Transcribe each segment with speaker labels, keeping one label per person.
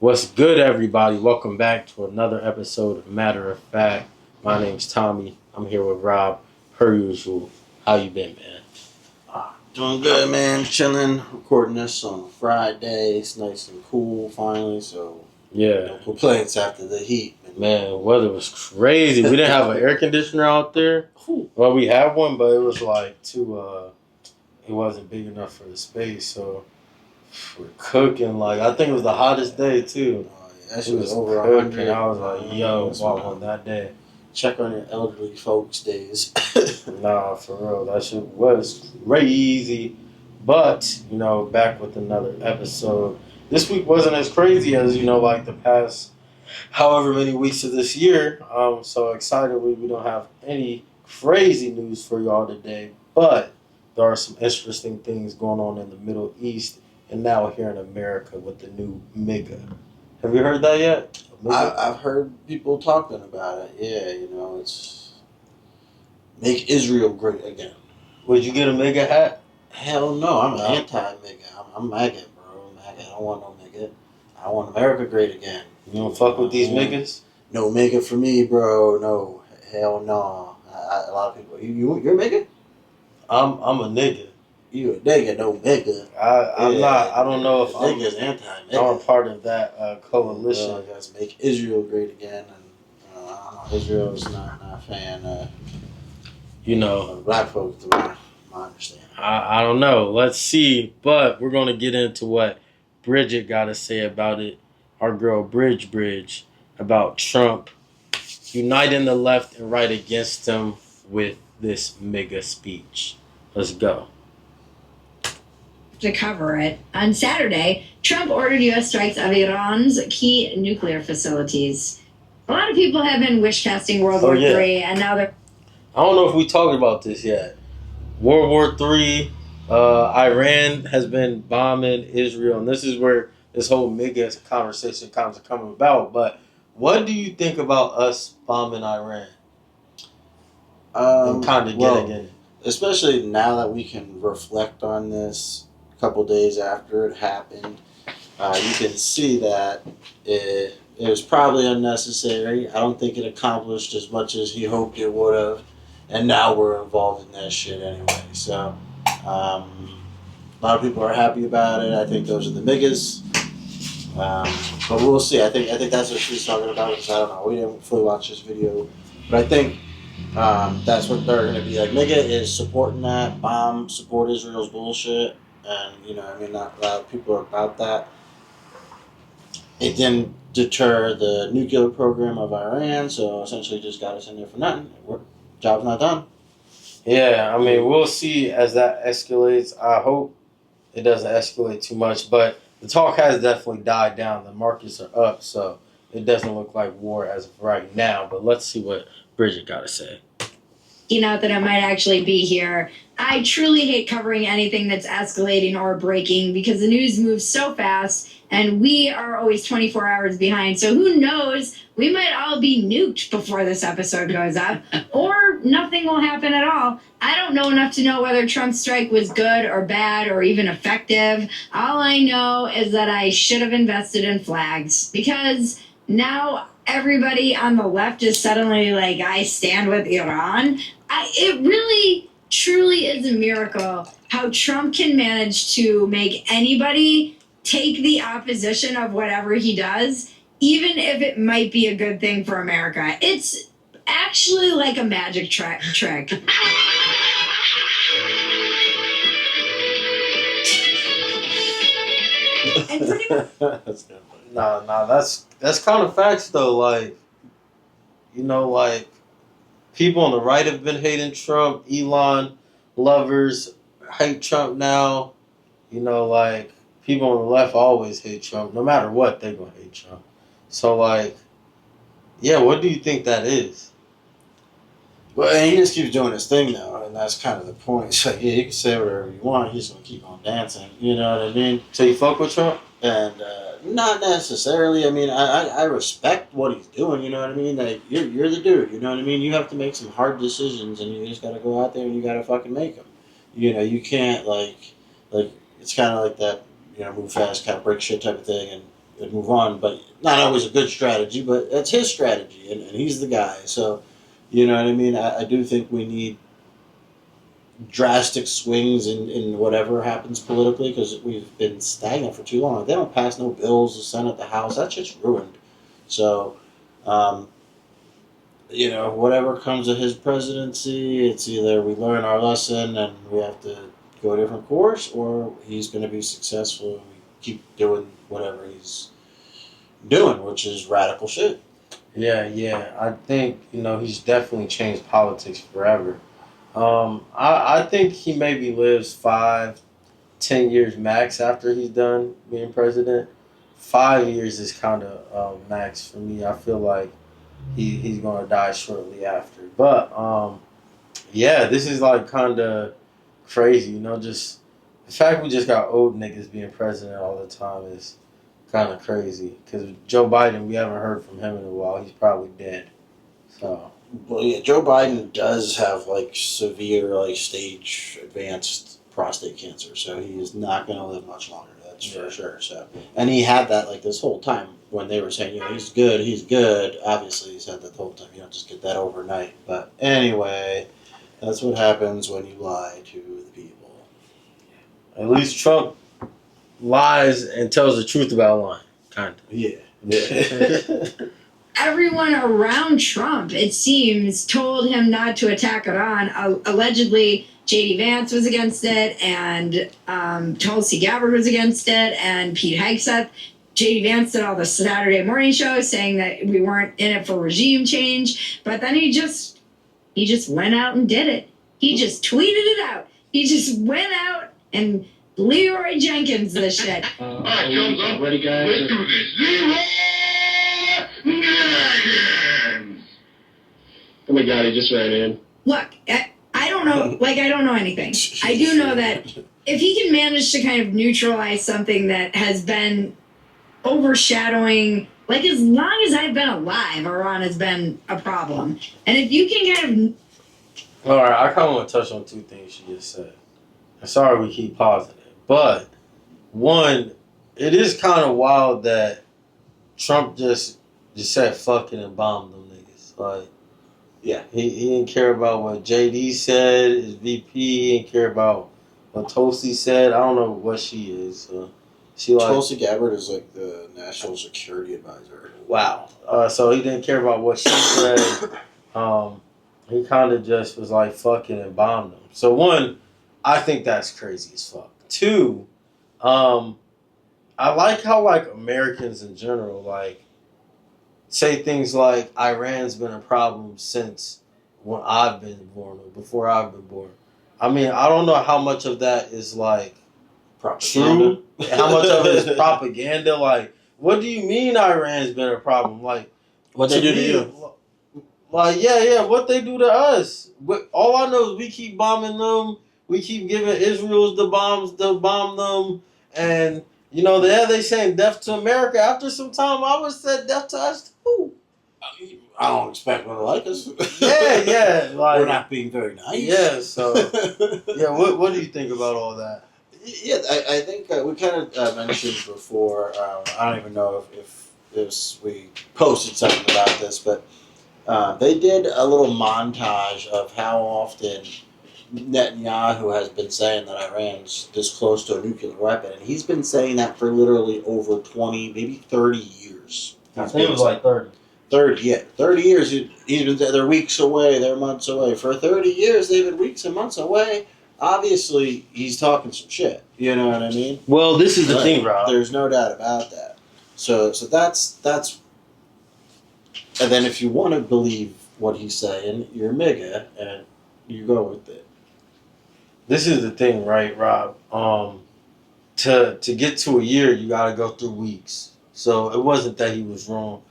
Speaker 1: What's good, everybody? Welcome back to another episode of Matter of Fact. My name's Tommy. I'm here with Rob, per usual. How you been, man?
Speaker 2: Doing good, man. Chilling. Recording this on Friday. It's nice and cool finally, so
Speaker 1: Yeah.
Speaker 2: no complaints after the heat.
Speaker 1: Man, weather was crazy. We didn't have an air conditioner out there. Well, we have one, but it was like it wasn't big enough for the space, so we're cooking. Like, I think it was the hottest day, too.
Speaker 2: That shit was over
Speaker 1: cooking.
Speaker 2: 100.
Speaker 1: I was like, yo, bought one that day.
Speaker 2: Check on your elderly folks days.
Speaker 1: Nah, for real. That shit was crazy. But, back with another episode. This week wasn't as crazy as, like the past however many weeks of this year. I'm so excited we don't have any crazy news for y'all today. But there are some interesting things going on in the Middle East and now here in America with the new MIGA. Have you heard that yet?
Speaker 2: I've heard people talking about it. Yeah, it's make Israel great again.
Speaker 1: Would you get a MIGA hat?
Speaker 2: Hell no, I'm anti-MIGA. I'm MAGA, bro. MAGA. I don't want no MIGA. I want America great again.
Speaker 1: You don't fuck with these MIGAs?
Speaker 2: No MIGA for me, bro. No. Hell no. A lot of people. You're a MIGA?
Speaker 1: I'm a nigga.
Speaker 2: You a nigga, no MIGA.
Speaker 1: I'm not. I don't know if
Speaker 2: nigga's anti-MIGA.
Speaker 1: I'm a part of that coalition.
Speaker 2: Let's make Israel great again, and Israel's not a fan. Of black folks, to my understanding.
Speaker 1: I don't know. Let's see, but we're gonna get into what Bridget got to say about it. Our girl Bridge about Trump uniting the left and right against him with this MIGA speech. Let's go.
Speaker 3: To cover it, on Saturday, Trump ordered U.S. strikes of Iran's key nuclear facilities. A lot of people have been wish-casting World War III, and now they're...
Speaker 1: I don't know if we talked about this yet. World War III, Iran has been bombing Israel, and this is where this whole MIGA conversation comes to come about. But what do you think about us bombing Iran? And kind of getting in it.
Speaker 2: Especially now that we can reflect on this a couple days after it happened, you can see that it was probably unnecessary. I don't think it accomplished as much as he hoped it would have. And now we're involved in that shit anyway. So, a lot of people are happy about it. I think those are the MIGAs. But we'll see. I think that's what she's talking about. Because I don't know. We didn't fully watch this video. But I think that's what they're going to be like. MIGA is supporting that. Support Israel's bullshit. And, not a lot of people are about that. It didn't deter the nuclear program of Iran. So, essentially just got us in there for nothing. Job's not done.
Speaker 1: Yeah, we'll see as that escalates. I hope it doesn't escalate too much, but the talk has definitely died down. The markets are up, so it doesn't look like war as of right now. But let's see what Bridget got to say.
Speaker 3: That I might actually be here. I truly hate covering anything that's escalating or breaking because the news moves so fast and we are always 24 hours behind. So who knows? We might all be nuked before this episode goes up or nothing will happen at all. I don't know enough to know whether Trump's strike was good or bad or even effective. All I know is that I should have invested in flags because now everybody on the left is suddenly like, I stand with Iran. It really, truly is a miracle how Trump can manage to make anybody take the opposition of whatever he does, even if it might be a good thing for America. It's actually like a magic trick. And pretty much...
Speaker 1: Nah, that's kind of facts though. Like, people on the right have been hating Trump. Elon lovers hate Trump now. People on the left always hate Trump. No matter what, they're going to hate Trump. So, what do you think that is?
Speaker 2: Well, and he just keeps doing his thing now, and that's kind of the point. It's like, you can say whatever you want. He's going to keep on dancing. You know what I mean?
Speaker 1: So you fuck with Trump?
Speaker 2: And not necessarily. I respect what he's doing. You know what I mean? Like, you're the dude. You know what I mean? You have to make some hard decisions, and you just got to go out there and you got to fucking make them. You can't, like it's kind of like that, move fast, kind of break shit type of thing. And and move on. But not always a good strategy, but that's his strategy, and he's the guy. So, you know what I mean? I do think we need drastic swings in whatever happens politically because we've been stagnant for too long. If they don't pass no bills, the Senate, the House, that's just ruined. So, you know, whatever comes of his presidency, it's either we learn our lesson and we have to go a different course, or he's going to be successful and we keep doing whatever he's doing, which is radical shit.
Speaker 1: Yeah. I think, he's definitely changed politics forever. I think he maybe lives 5-10 years max after he's done being president. 5 years is kind of max for me. I feel like he's gonna die shortly after. But yeah, this is like kind of crazy. Just the fact we just got old niggas being president all the time is kind of crazy. Because Joe Biden, we haven't heard from him in a while. He's probably dead. So.
Speaker 2: Well, yeah, Joe Biden does have like severe, like stage advanced prostate cancer, so he is not going to live much longer. That's for sure. So, and he had that like this whole time when they were saying, he's good, he's good. Obviously, he's had that the whole time. You don't just get that overnight. But anyway, that's what happens when you lie to the people.
Speaker 1: At least Trump lies and tells the truth about lying. Kind of.
Speaker 2: Yeah.
Speaker 3: Everyone around Trump, it seems, told him not to attack Iran. Allegedly, J.D. Vance was against it, and Tulsi Gabbard was against it, and Pete Hegseth. J.D. Vance did all the Saturday morning shows saying that we weren't in it for regime change, but then he just went out and did it. He just tweeted it out. He just went out and Leroy Jenkins this shit.
Speaker 4: All right, Jones, up. Ready, guys? Let's do this. Leroy Jenkins! Oh my God, he just ran in.
Speaker 3: Look, I don't know. I don't know anything. I do know that if he can manage to kind of neutralize something that has been overshadowing, as long as I've been alive, Iran has been a problem. And if you can kind
Speaker 1: of... All right, I kind of want to touch on two things you just said. I'm sorry we keep pausing it. But, one, it is kind of wild that Trump just said fuck it and bombed them niggas. Yeah, he didn't care about what JD said, his VP. He didn't care about what Tulsi said. I don't know what she is.
Speaker 2: Tulsi Gabbard is like the national security advisor.
Speaker 1: Wow. So he didn't care about what she said. He kind of just was like fuck it and bombed them. So one, I think that's crazy as fuck. Two, I like how Americans in general say things like Iran's been a problem since when I've been born or before I've been born. I mean, I don't know how much of that is
Speaker 2: propaganda.
Speaker 1: True. How much of it is propaganda? What do you mean Iran's been a problem?
Speaker 2: What they do to you?
Speaker 1: What they do to us. All I know is we keep bombing them. We keep giving Israel's the bombs to bomb them. And, they saying death to America. After some time, I would say death to us too.
Speaker 2: I don't expect them to like us.
Speaker 1: Yeah.
Speaker 2: We're not being very nice.
Speaker 1: Yeah, so... yeah, what do you think about all that?
Speaker 2: Yeah, I think we kind of mentioned before, I don't even know if we posted something about this, but they did a little montage of how often Netanyahu has been saying that Iran's this close to a nuclear weapon, and he's been saying that for literally over 20, maybe 30 years.
Speaker 1: I think it was 30.
Speaker 2: 30 years. He's been saying they're weeks away, they're months away. For 30 years, they've been weeks and months away. Obviously, he's talking some shit. You know what I mean?
Speaker 1: Well, this is the thing, Rob.
Speaker 2: There's no doubt about that. So that's. And then if you want to believe what he's saying, you're MIGA, and you go with it.
Speaker 1: This is the thing, right, Rob? To get to a year, you got to go through weeks. So it wasn't that he was wrong.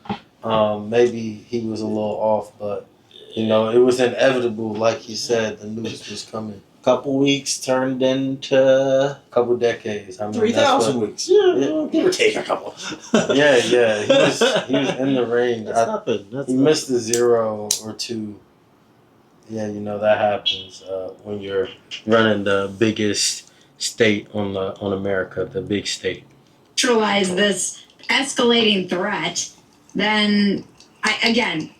Speaker 1: Maybe he was a little off, but it was inevitable. Like he said, the news was coming.
Speaker 2: Couple weeks turned into
Speaker 1: a couple decades.
Speaker 2: 3,000 weeks. Yeah, give or take a couple.
Speaker 1: yeah. He was in the range.
Speaker 2: That's nothing.
Speaker 1: He missed a 0 or 2. Yeah, that happens when you're running the biggest state on America, the big state.
Speaker 3: neutralize this escalating threat, then I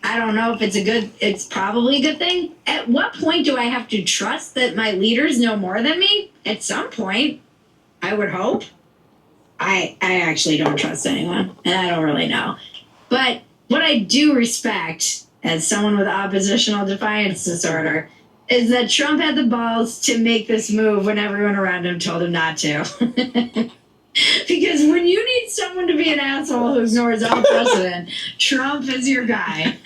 Speaker 3: don't know if it's probably a good thing. At what point do I have to trust that my leaders know more than me? At some point, I would hope. I actually don't trust anyone, and I don't really know. But what I do respect, as someone with oppositional defiance disorder, is that Trump had the balls to make this move when everyone around him told him not to. Because when you need someone to be an asshole who ignores all precedent, Trump is your guy.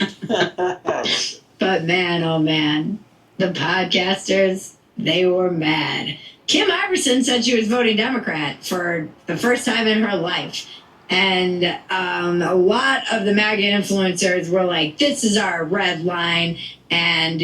Speaker 3: But man, oh man, the podcasters, they were mad. Kim Iverson said she was voting Democrat for the first time in her life. And a lot of the MAGA influencers were like, this is our red line. And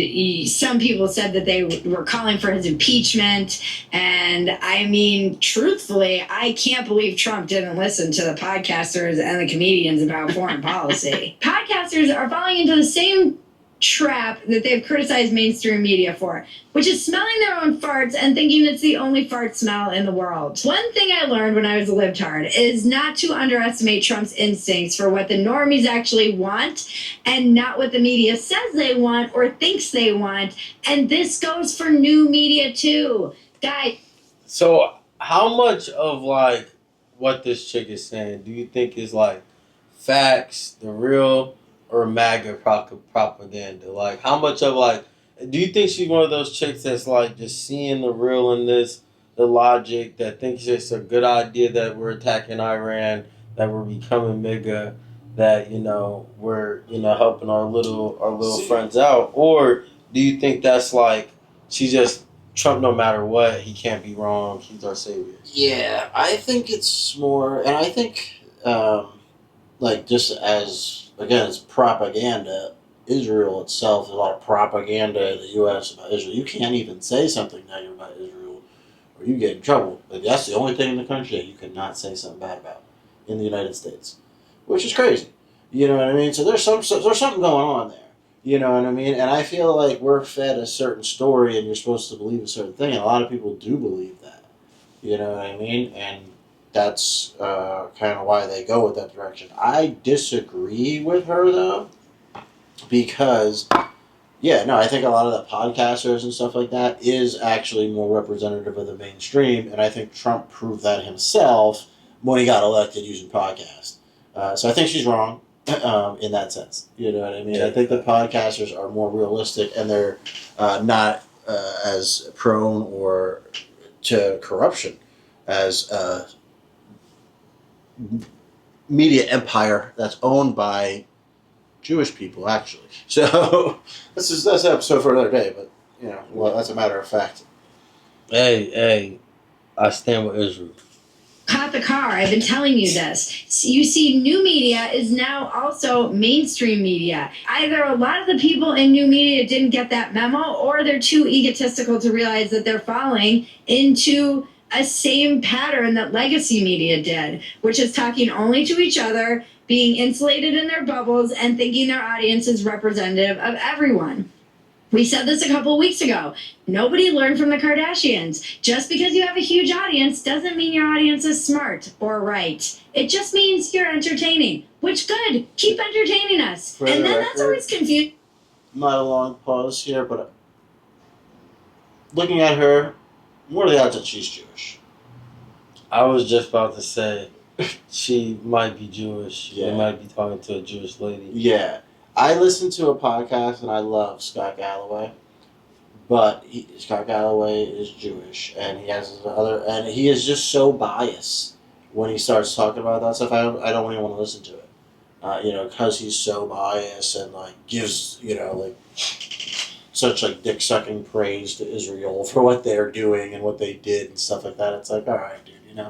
Speaker 3: some people said that they were calling for his impeachment. And I mean, truthfully, I can't believe Trump didn't listen to the podcasters and the comedians about foreign policy. Podcasters are falling into the same trap that they've criticized mainstream media for, which is smelling their own farts and thinking it's the only fart smell in the world. One thing I learned when I was a libtard is not to underestimate Trump's instincts for what the normies actually want and not what the media says they want or thinks they want. And this goes for new media too. Guys.
Speaker 1: So how much of like what this chick is saying do you think is like facts, the real, or MAGA propaganda? Like, how much of like, do you think she's one of those chicks that's like just seeing the real in this, the logic, that thinks it's a good idea that we're attacking Iran, that we're becoming MIGA, that we're helping our little friends out, or do you think that's like she just Trump, no matter what, he can't be wrong, he's our savior?
Speaker 2: Yeah, I think it's more, and I think like just as again, it's propaganda. Israel itself, there's a lot of propaganda in the U.S. about Israel. You can't even say something negative about Israel, or you get in trouble. Like, that's the only thing in the country that you cannot say something bad about in the United States, which is crazy. You know what I mean? So there's something going on there. You know what I mean? And I feel like we're fed a certain story, and you're supposed to believe a certain thing, and a lot of people do believe that. You know what I mean? And that's kind of why they go with that direction. I disagree with her, though, because, I think a lot of the podcasters and stuff like that is actually more representative of the mainstream, and I think Trump proved that himself when he got elected using podcasts. So I think she's wrong in that sense. You know what I mean? I think the podcasters are more realistic, and they're not as prone or to corruption as media empire that's owned by Jewish people, actually. So that's an episode for another day, but that's a matter of fact.
Speaker 1: Hey, I stand with Israel.
Speaker 3: Caught the car. I've been telling you this. You see, new media is now also mainstream media. Either a lot of the people in new media didn't get that memo, or they're too egotistical to realize that they're falling into a same pattern that legacy media did, which is talking only to each other, being insulated in their bubbles, and thinking their audience is representative of everyone. We said this a couple of weeks ago. Nobody learned from the Kardashians. Just because you have a huge audience doesn't mean your audience is smart or right. It just means you're entertaining, which good. Keep entertaining us.
Speaker 2: For
Speaker 3: and
Speaker 2: the
Speaker 3: then
Speaker 2: record,
Speaker 3: that's always confusing.
Speaker 2: Not a long pause here, but looking at her, what are the odds that she's Jewish?
Speaker 1: I was just about to say she might be Jewish.
Speaker 2: Yeah.
Speaker 1: We might be talking to a Jewish lady.
Speaker 2: Yeah. I listen to a podcast and I love Scott Galloway, but Scott Galloway is Jewish, and he has and he is just so biased when he starts talking about that stuff. I don't even want to listen to it, because he's so biased and like gives such like dick sucking praise to Israel for what they're doing and what they did and stuff like that. It's like, all right, dude,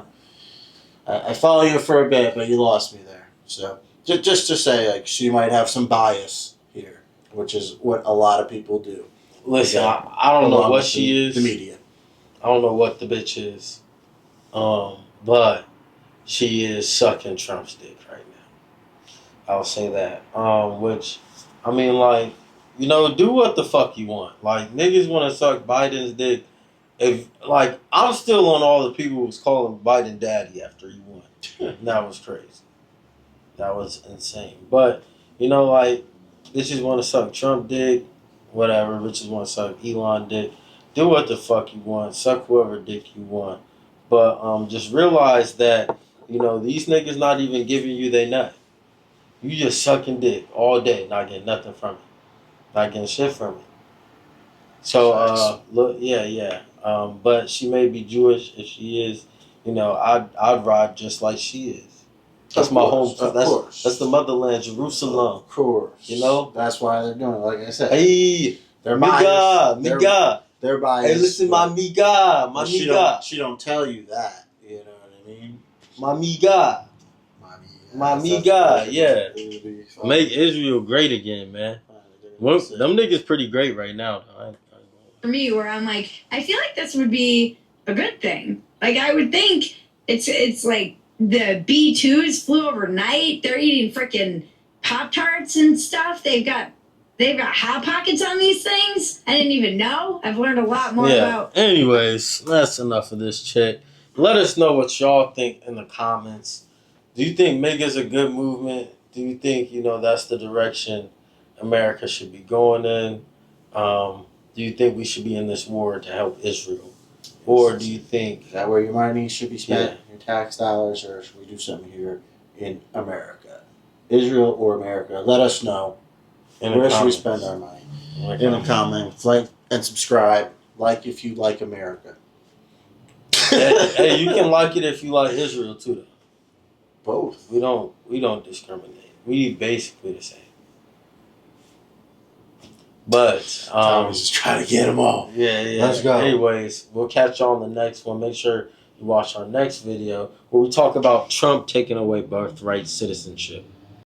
Speaker 2: I follow you for a bit, but you lost me there. So. Just to say, like, she might have some bias here, which is what a lot of people do.
Speaker 1: Listen, I don't know what she is.
Speaker 2: The media.
Speaker 1: I don't know what the bitch is. But she is sucking Trump's dick right now. I'll say that. Which, I mean, like, do what the fuck you want. Like, niggas want to suck Biden's dick. If, like, I'm still on all the people who's calling Biden daddy after he won. That was crazy. That was insane. But, you know, like, bitches want to suck Trump dick, whatever. Bitches want to suck Elon dick. Do what the fuck you want. Suck whoever dick you want. But just realize that, you know, these niggas not even giving you their nut. You just sucking dick all day, not getting nothing from it. Not getting shit from it. So, look, yeah. But she may be Jewish. If she is, you know, I'd ride just like she is. That's my home. That's the motherland, Jerusalem.
Speaker 2: Of course.
Speaker 1: You know?
Speaker 2: That's why they're doing it. Like I said.
Speaker 1: Hey,
Speaker 2: They're
Speaker 1: MIGA,
Speaker 2: biased.
Speaker 1: MIGA.
Speaker 2: They're biased.
Speaker 1: Hey, listen, my MIGA, my MIGA.
Speaker 2: She don't tell you that. You know what I mean?
Speaker 1: My MIGA. My MIGA, yeah. Make Israel great again, man. Well, them niggas pretty great right now, though.
Speaker 3: For me, where I'm like, I feel like this would be a good thing. Like, I would think it's like the B2s flew overnight. They're eating freaking Pop-Tarts and stuff. They've got Hot Pockets on these things. I didn't even know. I've learned a lot more about.
Speaker 1: Anyways, that's enough of this chick. Let us know what y'all think in the comments. Do you think MIGA's a good movement? Do you think, you know, that's the direction America should be going in? Do you think we should be in this war to help Israel? Or do you think...
Speaker 2: Is that where your money should be spent? Your tax dollars? Or should we do something here in America? Israel or America? Let us know. Where should we spend our money? In the comments. Like and subscribe. Like if you like America.
Speaker 1: Hey, you can like it if you like Israel too, though.
Speaker 2: Both.
Speaker 1: We don't discriminate. We basically the same. But
Speaker 2: Tommy's just trying to get them all.
Speaker 1: Yeah.
Speaker 2: Let's go.
Speaker 1: Anyways, we'll catch y'all on the next one. Make sure you watch our next video where we talk about Trump taking away birthright citizenship.